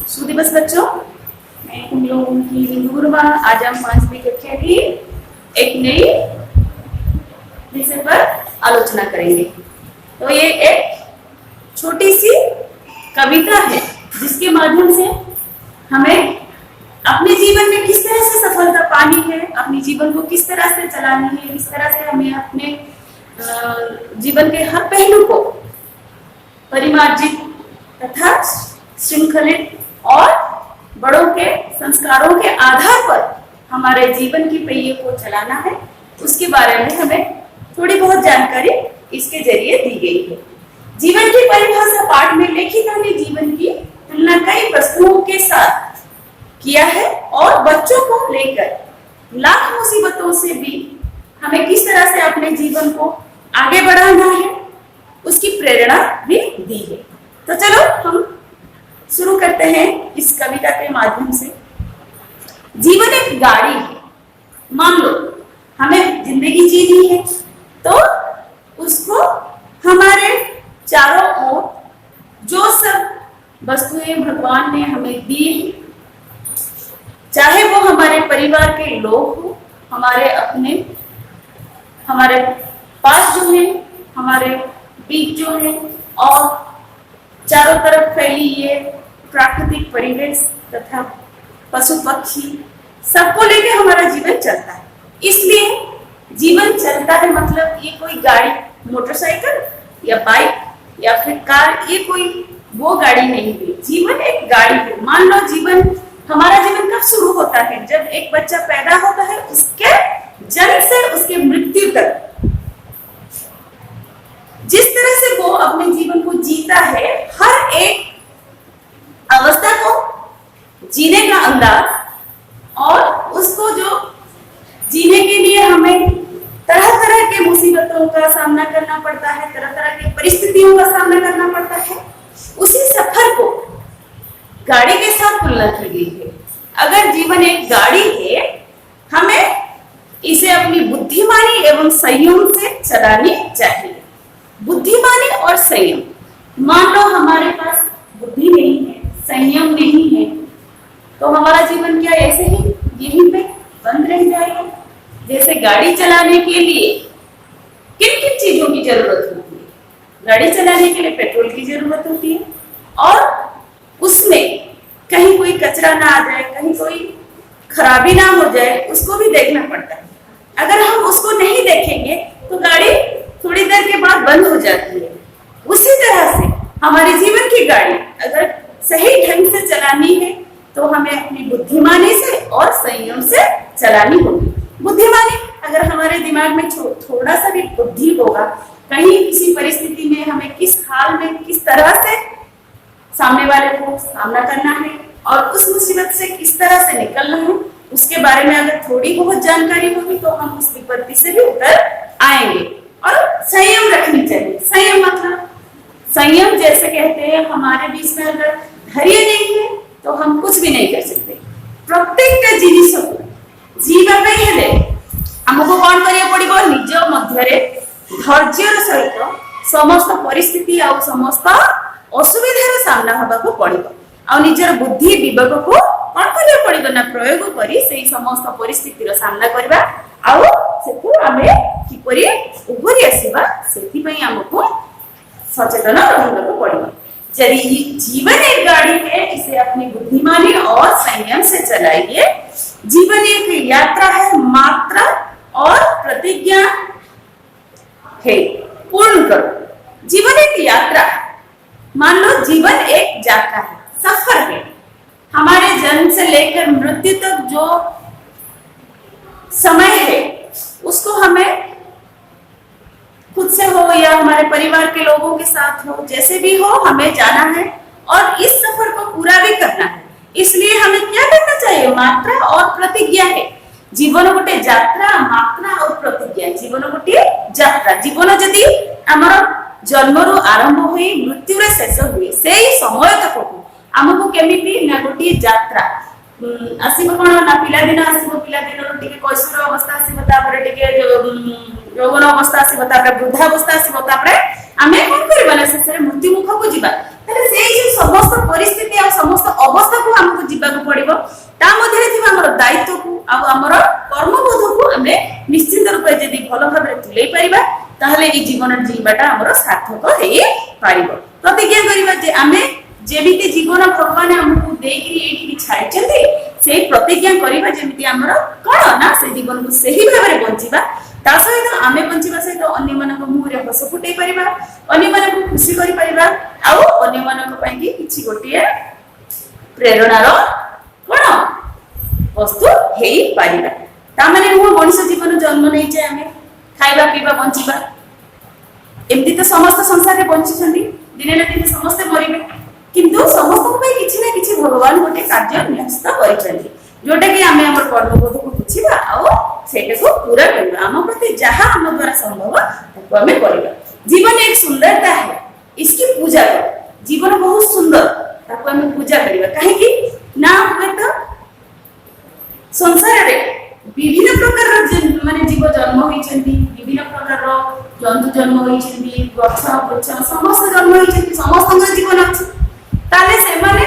शुभ दिवस बच्चों, मैं तुम लोगों की गुरुमा। आज हम 5वीं कक्षा की एक नई विषय पर आलोचना करेंगे। तो ये एक छोटी सी कविता है जिसके माध्यम से हमें अपने जीवन में किस तरह से सफलता पानी है, अपने जीवन को किस तरह से चलानी है, किस तरह से हमें अपने जीवन के हर पहलू को परिमार्जित तथा श्रृंखलित और बड़ों के संस्कारों के आधार पर हमारे जीवन की पहिए को चलाना है, उसके बारे में हमें थोड़ी बहुत जानकारी इसके जरिए दी गई है। जीवन की परिभाषा पाठ में लेखिका ने जीवन की तुलना कई वस्तुओं के साथ किया है और बच्चों को लेकर लाख मुसीबतों से भी हमें किस तरह से अपने जीवन को आगे बढ़ाना है उसकी प्रेरणा भी दी है। तो चलो हम शुरू करते हैं इस कविता के माध्यम से। जीवन एक गाड़ी है। मान लो हमें जिंदगी जीनी है तो उसको हमारे चारों ओर जो सब वस्तुएं भगवान ने हमें दी है, चाहे वो हमारे परिवार के लोग हो, हमारे अपने, हमारे पास जो है, हमारे बीच जो है, और चारों तरफ फैली ये प्राकृतिक परिवेश तथा पशु पक्षी, सबको लेके हमारा जीवन चलता है। इसलिए जीवन चलता है मतलब ये कोई गाड़ी, मोटरसाइकिल या बाइक या फिर कार, ये कोई वो गाड़ी नहीं है। जीवन एक गाड़ी है। मान लो हमारा जीवन कब शुरू होता है? जब एक बच्चा पैदा होता है, उसके जन्म से उसके मृत्यु तक जिस तरह से वो अपने जीवन को जीता है, हर एक अवस्था को जीने का अंदाज और उसको जो जीने के लिए हमें तरह तरह के मुसीबतों का सामना करना पड़ता है, तरह तरह की परिस्थितियों का सामना करना पड़ता है, उसी सफर को गाड़ी के साथ तुलना की गई है। अगर जीवन एक गाड़ी है, हमें इसे अपनी बुद्धिमानी एवं संयम से चलानी चाहिए। बुद्धिमानी और संयम। मान लो हमारे पास बुद्धि नहीं है, संयम नहीं है, तो हमारा जीवन क्या ऐसे ही यहीं पे बंद रह जाएगा? जैसे गाड़ी चलाने के लिए किन किन चीजों की जरूरत होती है? गाड़ी चलाने के लिए पेट्रोल की जरूरत होती है और उसमें कहीं कोई कचरा ना आ जाए, कहीं कोई खराबी ना हो जाए, उसको भी देखना पड़ता है। अगर हम उसको नहीं देखेंगे तो गाड़ी थोड़ी देर के बाद बंद हो जाती है। उसी तरह से हमारे जीवन की गाड़ी अगर सही ढंग से चलानी है तो हमें अपनी बुद्धिमानी से और संयम से चलानी होगी। बुद्धिमानी, अगर हमारे दिमाग में थोड़ा सा भी बुद्धि होगा, कहीं किसी परिस्थिति में हमें किस हाल में किस तरह से सामने वाले को सामना करना है और उस मुसीबत से किस तरह से निकलना है, उसके बारे में अगर थोड़ी बहुत जानकारी होगी तो हम उस विपत्ति से भी उतर आएंगे। और संयम रखनी चाहिए। संयम मतलब, संयम जैसे कहते हैं, हमारे बीच में अगर धैर्य नहीं है तो हम कुछ भी नहीं कर सकते। प्रत्येक जिनिस जीवा हेले हमको कौन करिया पड़िबो? निज मध्यरे धैर्यर सहित समस्त परिस्थिति आ समस्त असुविधार सामना हवा को पड़िबो आ निजर बुद्धि विवेक को कौन करिया पड़िबो ना प्रयोग करी सेही समस्त परिस्थितिर सामना करबा आउ सेतु आमे किपरि उभरी आसीबा सेति पई हमको सचेतन रहବାକୁ पड़िबो। यदि जीवन एक गाड़ी है, इसे अपनी बुद्धिमानी और संयम से चलाइए। जीवन एक यात्रा है, मात्रा और प्रतिज्ञा है, पूर्ण करो। जीवन एक यात्रा है। मान लो जीवन एक यात्रा है, सफर है। हमारे जन्म से लेकर मृत्यु तक जो समय है उसको हमें खुद से हो या हमारे परिवार के लोगों के साथ हो, जैसे भी हो, हमें जाना है और इस सफर को पूरा भी करना है। इसलिए हमें क्या करना चाहिए? मात्रा और प्रतिज्ञा है। जीवन गोटे यात्रा, मात्रा और प्रतिज्ञा। जीवन गोटे यात्रा। जीवन जदि आमर जन्मरू आरंभ हुई मृत्यु रे शेष हुई, से समय तक आमको केमिति ना गोटे यात्रा आसीबो। कोन ना पिला दिन आसीबो, पिला दिन रो टिके कैशोर अवस्था आसीबो, तापर टिके यौवन अवस्था आसीबो, तापर वृद्धावस्था आसीबो, तापर आमे कोन करबा ना से मृत्यु मुख को जीवा। ताले से जो समस्त परिस्थिति और समस्त अवस्था को हमको जीवाक पड़िबो ता मध्यरे थिबा हमर दायित्व को आ हमर कर्मबोध को हमें निश्चित रूप से यदि भलो भाबरे तुलै परिबा ताहले ई जीवन जीवाटा हमर सार्थक हेई पारिबो। प्रतिज्ञा करिबा जे आमे जेमिति जीवन भगवान हमको देकरी एठी छाइचंती से प्रतिज्ञा करिबा जेमिति हमर कोन ना से जीवन को सही भाबरे बंचिबा ता सहित आमे बंचिबा सहित अन्य मानक मुहरे हस फुटै परिबा अन्य मानक खुशी करि परिबा आ अन्य मानक पई कि किछि गोटिए प्रेरणार कोन वस्तु हेई परिबा। ता माने मु मनुष्य जीवन जन्म नै जे आमे खाइबा पीबा बंचिबा एमति तो समस्त संसार रे बंची छथि दिने ना दिन समस्त मरिबे किंतु समस्त को पई किछि ना किछि भगवान गोटे कार्य न्यस्त करिछथि जोटा कि आमे हमर कर्मबोध को बुझिबा आ सेटा को पूरा करबा हम प्रति जहां हम द्वारा संभव ताको हमें करबा। जीवन एक सुंदरता है इसकी पूजा करो जीवन बहुत सुंदर ताको हमें पूजा करबा काहे कि ना हुए तो संसार रे विभिन्न प्रकार माने जीव जन्म होइछन्ती विभिन्न प्रकार जंतु जन्म होइछन्ती गछ वृक्ष समस्त जन्म होइछन्ती समस्त जीवन अछि ताले से माने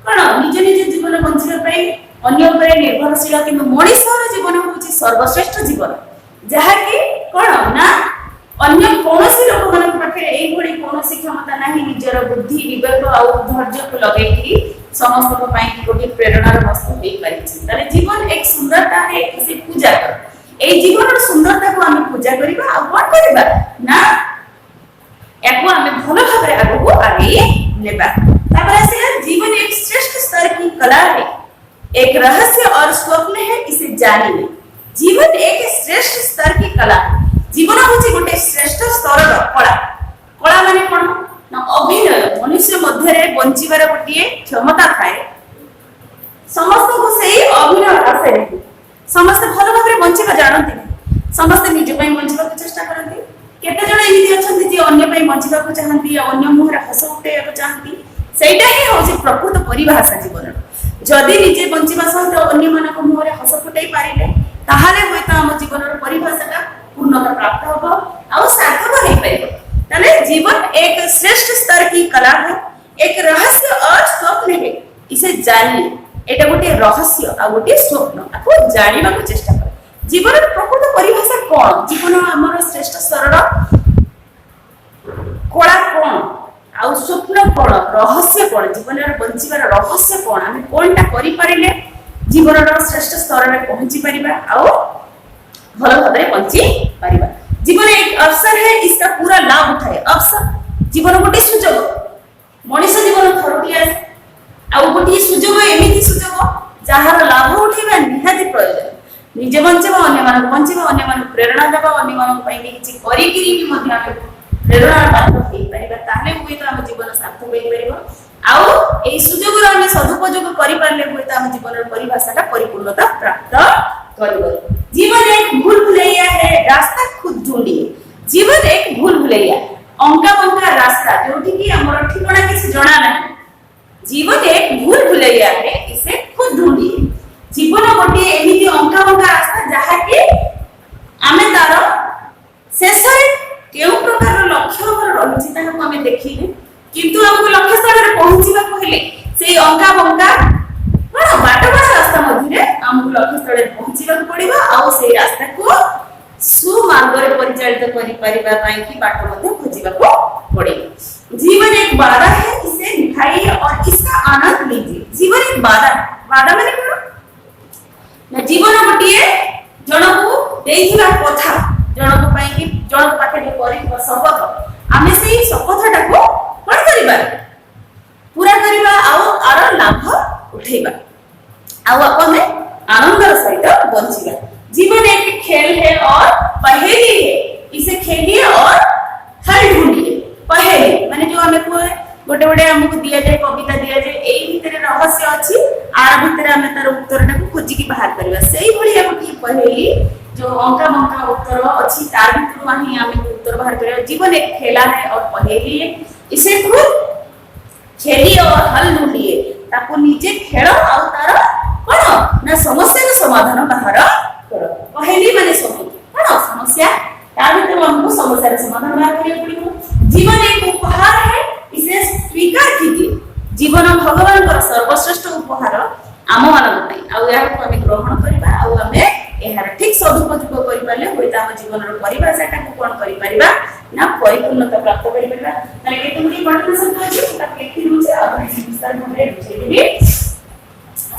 कोन निज निज जीवन बंचिबा पई अन्य उपरे निर्भरशील किंतु मनुष्यर जीवन होछि सर्वश्रेष्ठ जीवन जहा कि कोन ना अन्य कोनोसी लोक मन पाखे एई भली कोनोसी क्षमता नाही निजर बुद्धि विवेक आ धैर्य को लगे कि समस्त को पई गोटे प्रेरणार वस्तु देई पारिछि ताले जीवन एक सुंदरता है इसे पूजा कर एई जीवन सुंदरता को हम पूजा करिबा आ कोन करिबा ना एको हमें भलो भाबरे आगो आगे लेबा। तापर से जीवन एक श्रेष्ठ स्तर की कला है एक रहस्य और स्वप्न है इसे जानिए। जीवन एक श्रेष्ठ स्तर की कला जीवन होछि गोटे श्रेष्ठ स्तर कला कला माने कोन ना अभिनय मनुष्य मध्य रे बंचिबार गोटे क्षमता थाए समस्त को सेही अभिनय आसे समस्त भलो भाबरे बंचिबा जानନ୍ତି समस्त निज पई बंचिबा को चेष्टा करନ୍ତି केते जण एमिति अछंती जे अन्य पई बंचिबा को चाहନ୍ତି अन्य मुहरे हस उठेबा को चाहନ୍ତି सेटा ही होछि प्रकृत परिभाषा जीवन जदि निजे बंचिबा सहित अन्य मानक मुहरे हस फुटाई पारिले ताहाले होय त हम जीवनर परिभाषाटा पूर्णता प्राप्त होबो आ सार्थक होई परिबो। तले जीवन एक श्रेष्ठ स्तर की कला है एक रहस्य और स्वप्न है इसे जानिए एटा गोटे रहस्य आ गोटे स्वप्न आपको जानिबा को चेष्टा कर जीवनर प्रकृत परिभाषा कोन जीवन हमर श्रेष्ठ स्तरर कोला कोन आ स्वप्न कोन रहस्य कोन जीवनर बंचिबार रहस्य कोन हम कोनटा करि परिले जीवनर श्रेष्ठ स्तर रे पहुंची परिबा आ भलो भाबरे बंची परिबा। जीवन एक अवसर है इसका पूरा लाभ उठाए अवसर जीवन गोटे सुजोग मनुष्य जीवन थरटिया आ गोटे सुजोग एमिति सुजोग जहार लाभ उठेबा निहाती प्रयोजन निजे बंचबा अन्य मानक बंचबा अन्य मानक प्रेरणा देबा अन्य मानक पई किछि करि किरि भी मध्य आमे प्रेरणा पात्र होई परिबा ताले होय तो हम जीवन सार्थक होई परिबो आ ए सुजोग रो हम सदुपयोग करि पारले होय तो हम जीवन परिभाषाटा परिपूर्णता प्राप्त करबो। जीवन एक भूल भुलैया है रास्ता खुद ढूंढिए जीवन एक भूल भुलैया अंका बंका रास्ता जोठी कि हमर ठिकाना किसी जणा ना जीवन एक भूल भुलैया है इसे खुद ढूंढिए जीवन गोटे एमिति अंका बंका रास्ता जहा कि आमे तार शेष रे केउ प्रकार लक्ष्य हमर रहिछि ताको हमें देखिले किंतु हमको लक्ष्य स्थल रे पहुंचीबा कहले से अंका बंका बड़ा बाटा रास्ता मध्यरे हमको लक्ष्य स्थल रे पहुंचीबा पड़िबा आ से रास्ता को सुमार्ग रे परिचालित करि परिबा पई कि बाट मध्य खोजिबा को पड़िबा। जीवन एक बाधा है इसे निभाइए और इसका आनंद लीजिए। जीवन एक बाधा माने कोन ना जीवन गोटिए जणको देइथिबा कथा जणको पई कि जणको पाखे करिबा शपथ आमे सेही शपथटा को कोन करिबा पूरा करिबा आ आर लाभ उठेबा आ अपन आनंदर सहित बंचिबा। जीवन एक खेल है और पहेली है इसे खेलिए और हल ढूंढिए। पहेली माने जो हमें को गोटे गोटे हमको दिया जाए कविता दिया जाए एई भितरे रहस्य अछि आर भितरे हमें तार उत्तरटा को खोजी की बाहर करबा सेही भली गोटे पहेली जो अंका बंका उत्तर अछि तार भितरु आही हमें उत्तर बाहर करबा। जीवन एक खेला है और पहेली है इसे खुद खेलिए और हल ढूंढिए ताको निजे खेल आ तार कोन ना समस्या के समाधान बाहर करो। पहेली माने कोन समस्या तार भितर हमको समस्या के समाधान बाहर करियो पड़िबो। जीवन एक उपहार है इसे स्वीकार कीजिए परिपूर्णता प्राप्त करि परबा माने केते गुडी कठिन शब्द अछि ताके लिखि दउछे आ विस्तार भाबरे बुझेबे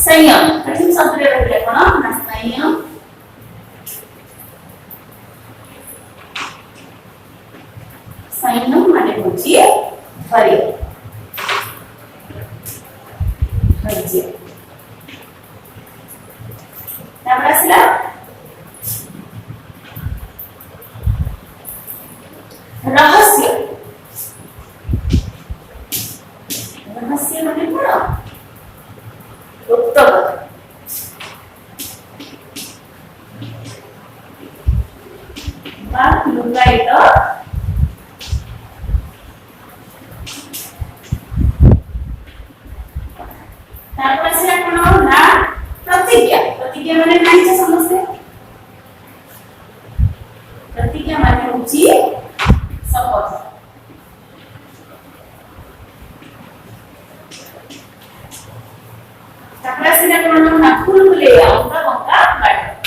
संयम कठिन शब्द रे रहले कोन ना संयम संयम माने होची धैर्य धैर्य तापर आसिला रहस्य रहस्य माने कोन गुप्त बात लुकायित तापर से कोन ना प्रतिज्ञा प्रतिज्ञा माने नाइचे समस्या प्रतिज्ञा माने होची शपथ तापर से कोन ना फूल फुले अंका बंका बाट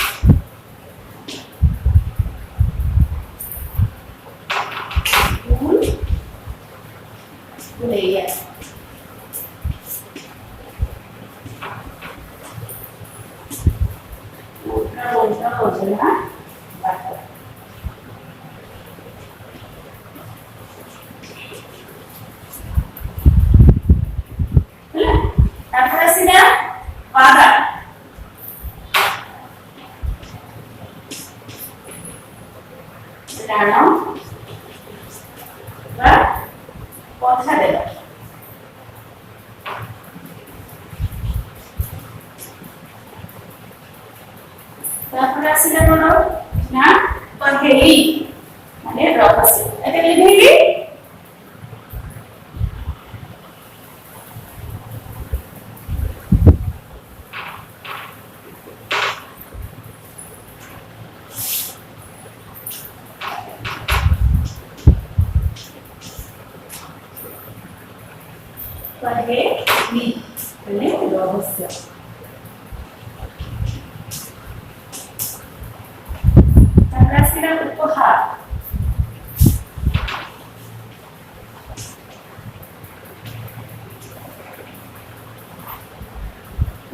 फूल फुले बोलना बात तापर सिना वादा राणा बा কথা দেবা तापर आसिला कोन ना पहेली माने रहस्य एते लिखेली पहेली माने रहस्य उपहार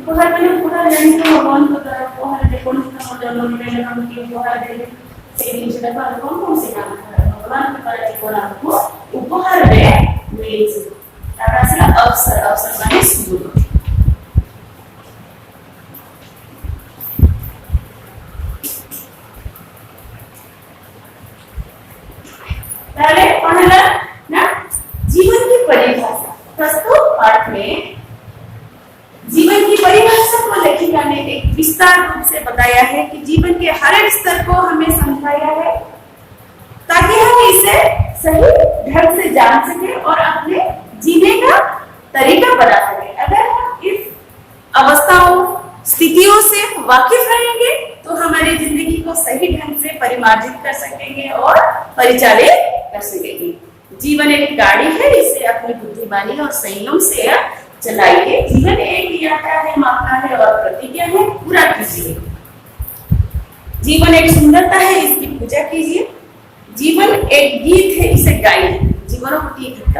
उपहार माने उपहार जानि तो भगवान को तरफ उपहार दे कोन से जन्म में हम की उपहार दे से दिन से देखा कौन से काम भगवान के तरफ कोन हमको उपहार दे मिले से तारा से अवसर अवसर माने सुयोग पहले पहला ना जीवन की परिभाषा प्रस्तुत पाठ में जीवन की परिभाषा को लेखिका ने एक विस्तार रूप से बताया है कि जीवन के हर एक स्तर को हमें समझाया है ताकि हम इसे सही ढंग से जान सके और अपने जीने का तरीका बना सके अगर हम इस अवस्थाओं स्थितियों से वाकिफ रहेंगे तो हमारी जिंदगी को सही ढंग से परिमार्जित कर सकेंगे और परिचालित कर सकेंगे जीवन एक गाड़ी है इसे अपनी बुद्धिमानी और संयम से चलाइए जीवन एक यात्रा है मापना है और प्रतिज्ञा है पूरा कीजिए जीवन एक सुंदरता है इसकी पूजा कीजिए जीवन एक गीत है इसे गाइए जीवन गोटे गीत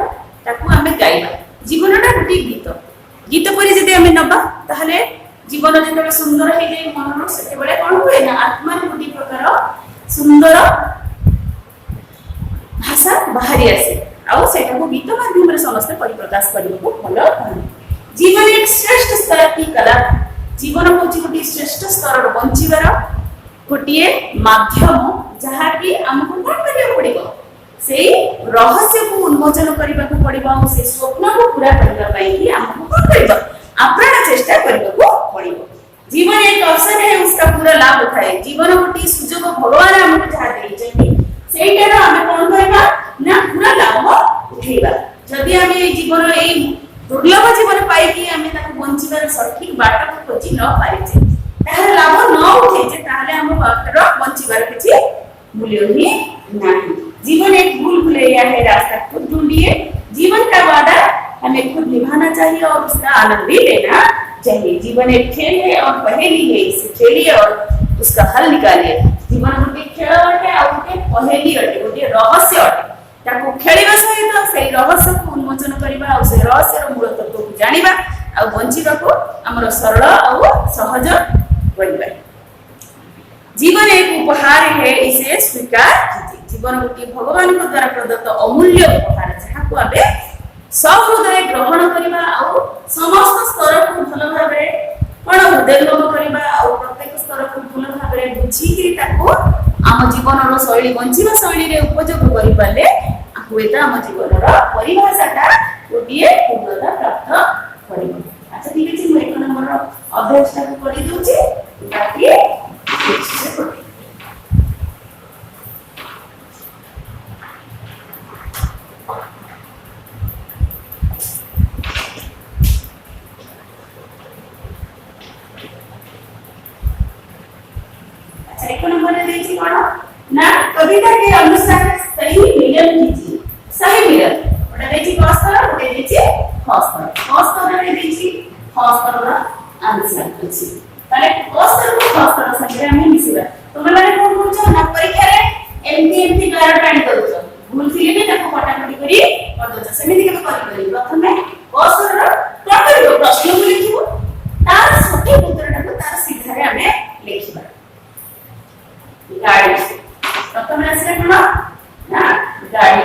ताकू आमे गाइबा जीवनटा गोटे गीत गीत परि जदि आमे नबा ताहले जीवन जेतबे सुंदर हे जाय मनरो सेते बेले कोन होय ना आत्मा गोटे प्रकार सुंदर भाषा बाहरी आसे आउ सेटा को गीत माध्यम रे समस्त परिप्रकाश करबो भलो जीवन एक श्रेष्ठ स्तर की कला जीवन होची गोटे श्रेष्ठ स्तर रो बंचीबार गोटे माध्यम जहा कि हमको कोन करियो पड़िबो सेई रहस्य को उन्मोचन करबा को पड़िबो से स्वप्न को पूरा करबा पई कि हमको कोन करबो अपना चेष्टा करबा को पड़िबो जीवन एक अवसर है उसका पूरा लाभ उठाए जीवन गोटे सुजोग भगवान हमको जहा देई छै सेइटार हमें कोन करबा ना पूरा लाभ उठेबा जदि हमें जीवन ए दुर्लभ जीवन पाई कि हमें ताको बंचीबार सठिक बाट को खोजी न पारि छै ताहर लाभ न उठे जे ताहले हम बाटर बंचीबार किछि मूल्य ही नहीं जीवन एक भूल भुलैया है रास्ता खुद ढूंढिए जीवन का वादा हमें खुद निभाना चाहिए और उसका आनंद भी लेना चाहिए जीवन एक खेल है और पहेली है इसे खेलिए और उसका हल निकालिए जीवन गोटे खेल अटे और गोटे पहेली अटे गोटे रहस्य अटे ताको खेलिबा सहित से रहस्य को उन्मोचन करबा आ से रहस्य रो मूल तत्व को जानिबा आ बंचिबा को हमर सरल आ सहज करबा। जीवन एक उपहार है, इसे स्वीकार कीजिए। जीवन गोटे भगवान को द्वारा प्रदत्त अमूल्य उपहार जहाँ को आबे सहृदय ग्रहण करबा आ समस्त स्तर को भल भाबे कोन हृदयंगम करबा आ प्रत्येक स्तर को भल भाबे बुझी कि ताको आम जीवन रो शैली बंचिबा शैली रे उपयोग करि पाले हुएता आम जीवन रो परिभाषाटा गोटे पूर्णता प्राप्त करिबो। अच्छा ठीक अछि, मैं 1 नंबर अभ्यासटा को करि दोछि ताकि एक नंबर देखिए कौन ना कविता के अनुसार सही मिलन कीजिए। सही मिलन ओटा देखिए हस्तर ओटा देखिए हस्तर हस्तर रे देखिए हस्तर रा आंसर अछि ताले हस्तर को हस्तर संगे हम मिसिबा। तुम माने कोन बुझो ना परीक्षा रे एमपी द्वारा टाइम करूछ भूल थिले भी ताको कटाकटी करी कर दोछ सेमिति के करि करी प्रथमे हस्तर रा प्रकार प्रश्न को लिखिबो तार सठिक उत्तरटा को तार सीधा रे हमें लिखिबा। गाड़ी प्रथम आसिला कोन ना गाड़ी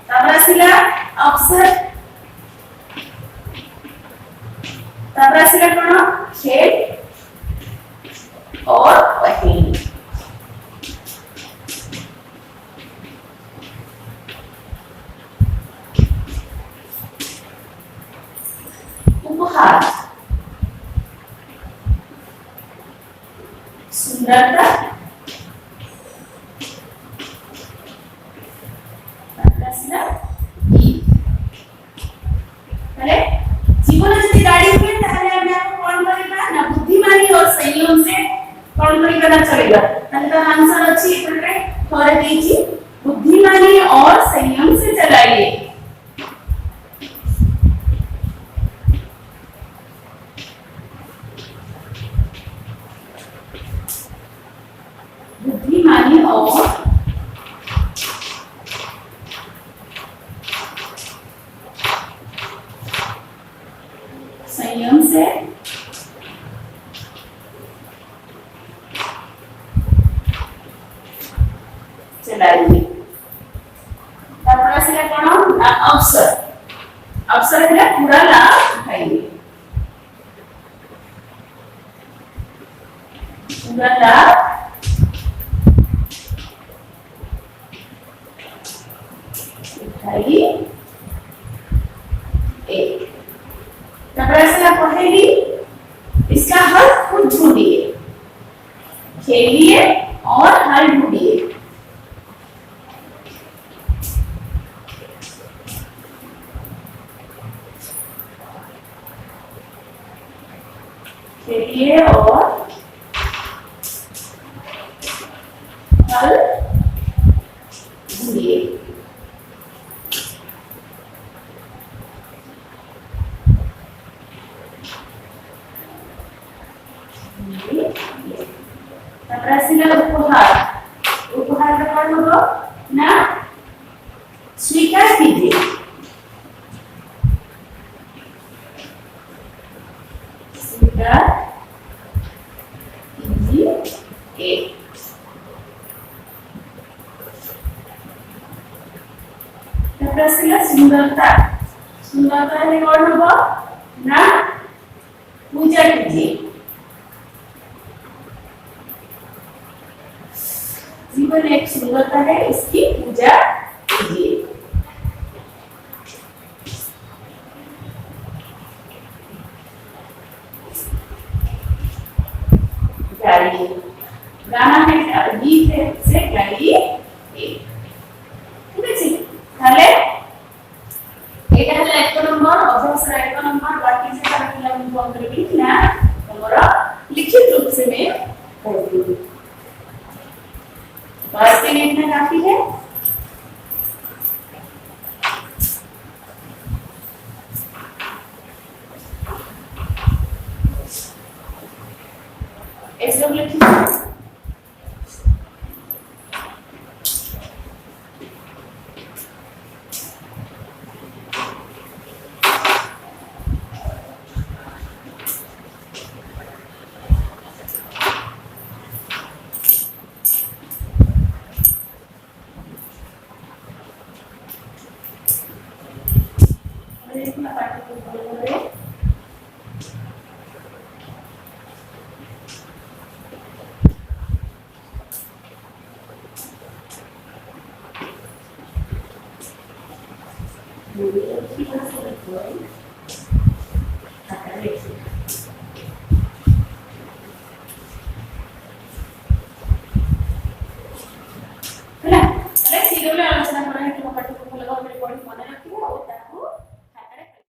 तब आसिला अवसर तब आसिला कोन खेल और पहेली। उपहार सुंदरता जीवन यदि गाड़ी हुए ताहले हम कौन करिबा ना बुद्धिमानी और संयम से कौन करिबा चलेगा। ताहले तो आंसर अछि एपटे थोड़े देछि बुद्धिमानी और संयम से चलाइए। बुद्धिमानी और संयम से चलाइए। तापर से कोन अवसर अवसर है पूरा लाभ उठाइए। पूरा लाभ उठाइए। एक पहेली इसका हल खुद ढूंढिए। खेलिए और हल ढूंढिए। खेलिए और हल ढूंढिए। उपहार उपहार का कौन होगा ना स्वीकार कीजिए। स्वीकार कीजिए। सुंदरता सुंदरता है कौन होगा ना पूजा कीजिए। जीवन एक सुंदरता है, इसकी पूजा कीजिए। गाड़ी गाना है गीत है से गाड़ी ठीक है ताले एटा हला 1 नंबर अभ्यास 1 नंबर बाकी से तार पिला को फोन करबी ना हमरा लिखित रूप से मैं कर दूंगी। बस के लिए इतना काफी है। ऐसे लिखिए अपना पार्ट को फॉलो करें। Muy bien,